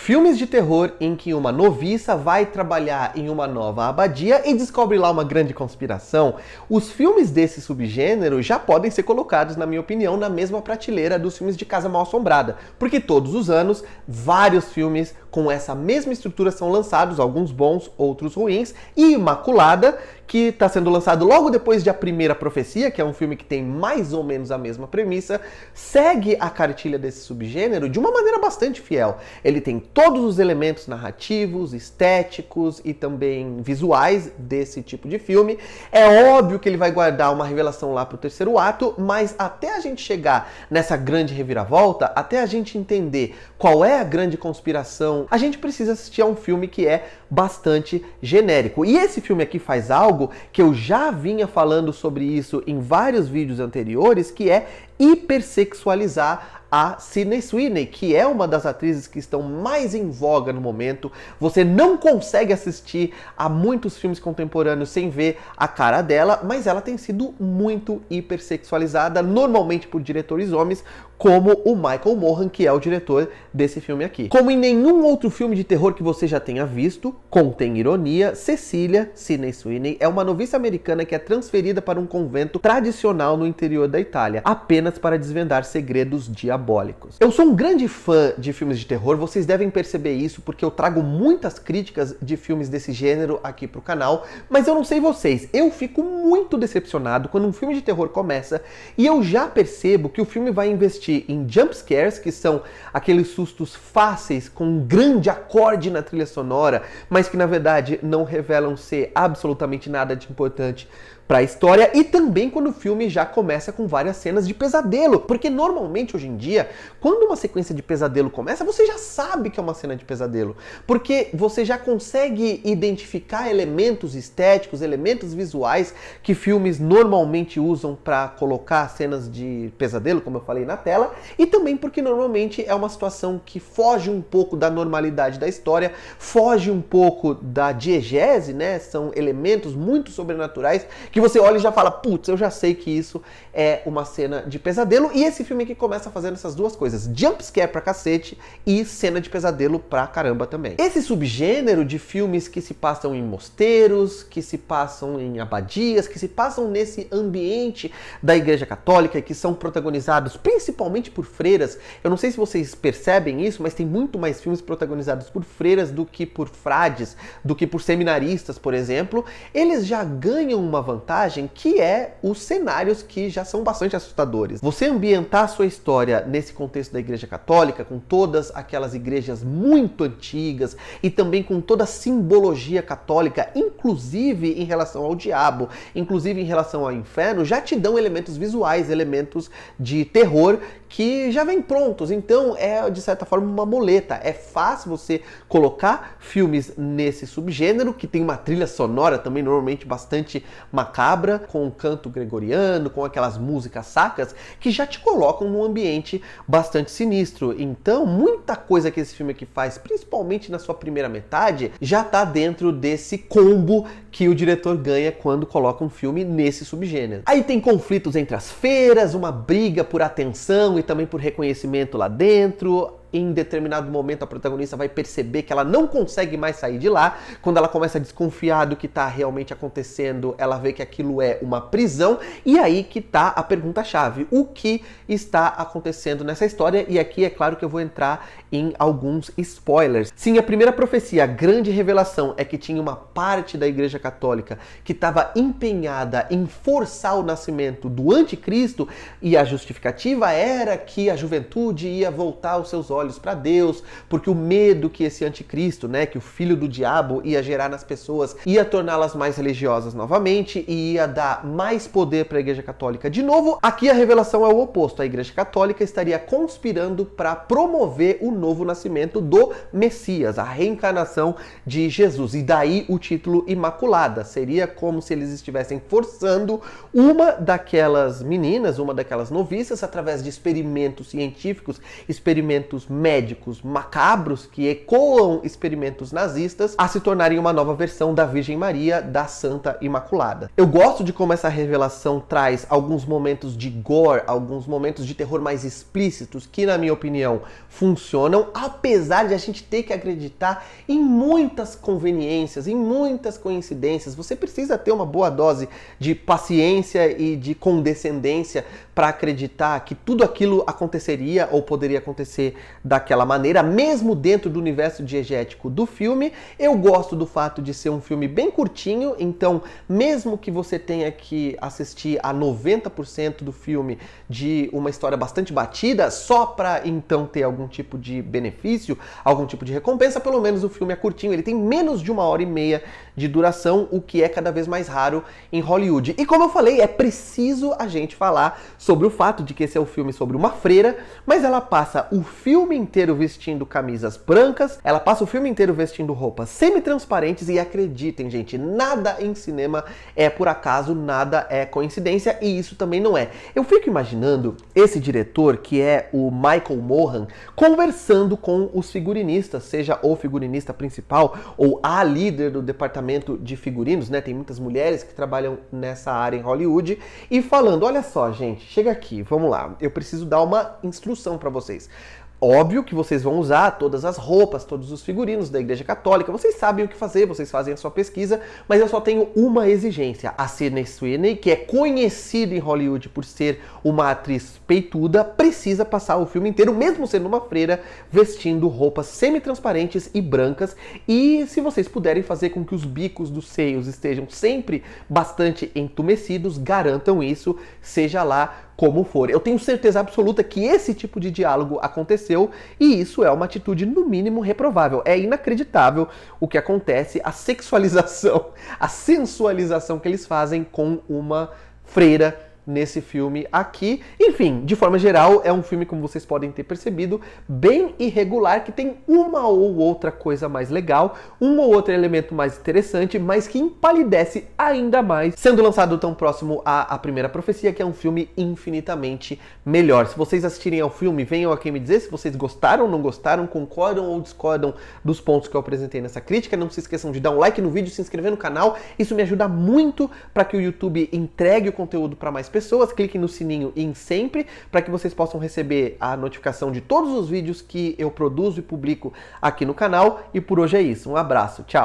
Filmes de terror em que uma noviça vai trabalhar em uma nova abadia e descobre lá uma grande conspiração. Os filmes desse subgênero já podem ser colocados, na minha opinião, na mesma prateleira dos filmes de Casa Mal-Assombrada, porque todos os anos vários filmes com essa mesma estrutura são lançados, alguns bons, outros ruins, e Imaculada, que está sendo lançado logo depois de A Primeira Profecia, que é um filme que tem mais ou menos a mesma premissa, segue a cartilha desse subgênero de uma maneira bastante fiel. Ele tem todos os elementos narrativos, estéticos e também visuais desse tipo de filme. É óbvio que ele vai guardar uma revelação lá para o terceiro ato, mas até a gente chegar nessa grande reviravolta, até a gente entender qual é a grande conspiração, a gente precisa assistir a um filme que é bastante genérico. E esse filme aqui faz algo que eu já vinha falando sobre isso em vários vídeos anteriores, que é hipersexualizar a Sydney Sweeney, que é uma das atrizes que estão mais em voga no momento. Você não consegue assistir a muitos filmes contemporâneos sem ver a cara dela, mas ela tem sido muito hipersexualizada, normalmente por diretores homens, como o Michael Mohan, que é o diretor desse filme aqui. Como em nenhum outro filme de terror que você já tenha visto, contém ironia, Cecília, Sydney Sweeney, é uma noviça americana que é transferida para um convento tradicional no interior da Itália, apenas para desvendar segredos diabólicos. Eu sou um grande fã de filmes de terror, vocês devem perceber isso, porque eu trago muitas críticas de filmes desse gênero aqui pro canal, mas eu não sei vocês, eu fico muito decepcionado quando um filme de terror começa e eu já percebo que o filme vai investir em jump scares, que são aqueles sustos fáceis com um grande acorde na trilha sonora, mas que na verdade não revelam ser absolutamente nada de importante para a história, e também quando o filme já começa com várias cenas de pesadelo, porque normalmente hoje em dia, quando uma sequência de pesadelo começa, você já sabe que é uma cena de pesadelo, porque você já consegue identificar elementos estéticos, elementos visuais que filmes normalmente usam para colocar cenas de pesadelo, como eu falei na tela, e também porque normalmente é uma situação que foge um pouco da normalidade da história, foge um pouco da diegese, né? São elementos muito sobrenaturais que você olha e já fala, putz, eu já sei que isso é uma cena de pesadelo. E esse filme aqui começa fazendo essas duas coisas, jump scare pra cacete e cena de pesadelo pra caramba também. Esse subgênero de filmes que se passam em mosteiros, que se passam em abadias, que se passam nesse ambiente da Igreja Católica e que são protagonizados principalmente por freiras. Eu não sei se vocês percebem isso, mas tem muito mais filmes protagonizados por freiras do que por frades, do que por seminaristas, por exemplo. Eles já ganham uma vantagem que é os cenários que já são bastante assustadores. Você ambientar a sua história nesse contexto da Igreja Católica, com todas aquelas igrejas muito antigas e também com toda a simbologia católica, inclusive em relação ao diabo, inclusive em relação ao inferno, já te dão elementos visuais, elementos de terror que já vêm prontos. Então é de certa forma uma muleta. É fácil você colocar filmes nesse subgênero, que tem uma trilha sonora também normalmente bastante macabra, com um canto gregoriano, com aquelas músicas sacras, que já te colocam num ambiente bastante sinistro. Então, muita coisa que esse filme aqui faz, principalmente na sua primeira metade, já tá dentro desse combo que o diretor ganha quando coloca um filme nesse subgênero. Aí tem conflitos entre as feiras, uma briga por atenção e também por reconhecimento lá dentro. Em determinado momento a protagonista vai perceber que ela não consegue mais sair de lá. Quando ela começa a desconfiar do que está realmente acontecendo, ela vê que aquilo é uma prisão. E aí que está a pergunta-chave. O que está acontecendo nessa história? E aqui é claro que eu vou entrar em alguns spoilers. Sim, A Primeira Profecia, a grande revelação é que tinha uma parte da Igreja Católica que estava empenhada em forçar o nascimento do anticristo, e a justificativa era que a juventude ia voltar os seus olhos para Deus, porque o medo que esse anticristo, né, que o filho do diabo ia gerar nas pessoas, ia torná-las mais religiosas novamente e ia dar mais poder para a Igreja Católica de novo. Aqui a revelação é o oposto. A Igreja Católica estaria conspirando para promover o novo nascimento do Messias, a reencarnação de Jesus. E daí o título Imaculada. Seria como se eles estivessem forçando uma daquelas meninas, uma daquelas noviças, através de experimentos científicos, experimentos médicos macabros que ecoam experimentos nazistas a se tornarem uma nova versão da Virgem Maria, da Santa Imaculada. Eu gosto de como essa revelação traz alguns momentos de gore, alguns momentos de terror mais explícitos que, na minha opinião, funcionam, apesar de a gente ter que acreditar em muitas conveniências, em muitas coincidências. Você precisa ter uma boa dose de paciência e de condescendência para acreditar que tudo aquilo aconteceria ou poderia acontecer daquela maneira, mesmo dentro do universo diegético do filme. Eu gosto do fato de ser um filme bem curtinho, então mesmo que você tenha que assistir a 90% do filme de uma história bastante batida, só para então ter algum tipo de benefício, algum tipo de recompensa, pelo menos o filme é curtinho, ele tem menos de 1h30 de duração, o que é cada vez mais raro em Hollywood. E como eu falei, é preciso a gente falar sobre o fato de que esse é um filme sobre uma freira, mas ela passa o filme inteiro vestindo camisas brancas, ela passa o filme inteiro vestindo roupas semi-transparentes e acreditem, gente, nada em cinema é por acaso, nada é coincidência e isso também não é. Eu fico imaginando esse diretor, que é o Michael Mohan, conversando com os figurinistas, seja o figurinista principal ou a líder do departamento de figurinos, né? Tem muitas mulheres que trabalham nessa área em Hollywood e falando, olha só, gente, chega aqui, vamos lá, eu preciso dar uma instrução para vocês. Óbvio que vocês vão usar todas as roupas, todos os figurinos da Igreja Católica, vocês sabem o que fazer, vocês fazem a sua pesquisa, mas eu só tenho uma exigência. A Sydney Sweeney, que é conhecida em Hollywood por ser uma atriz peituda, precisa passar o filme inteiro, mesmo sendo uma freira, vestindo roupas semi-transparentes e brancas, e se vocês puderem fazer com que os bicos dos seios estejam sempre bastante entumecidos, garantam isso, seja lá como for. Eu tenho certeza absoluta que esse tipo de diálogo aconteceu e isso é uma atitude no mínimo reprovável. É inacreditável o que acontece, a sexualização, a sensualização que eles fazem com uma freira nesse filme aqui. Enfim, de forma geral, é um filme, como vocês podem ter percebido, bem irregular, que tem uma ou outra coisa mais legal, um ou outro elemento mais interessante, mas que empalidece ainda mais, sendo lançado tão próximo à Primeira Profecia, que é um filme infinitamente melhor. Se vocês assistirem ao filme, venham aqui me dizer se vocês gostaram, não gostaram, concordam ou discordam dos pontos que eu apresentei nessa crítica. Não se esqueçam de dar um like no vídeo, se inscrever no canal, isso me ajuda muito para que o YouTube entregue o conteúdo para mais pessoas. Cliquem no sininho em sempre para que vocês possam receber a notificação de todos os vídeos que eu produzo e publico aqui no canal. E por hoje é isso. Um abraço. Tchau.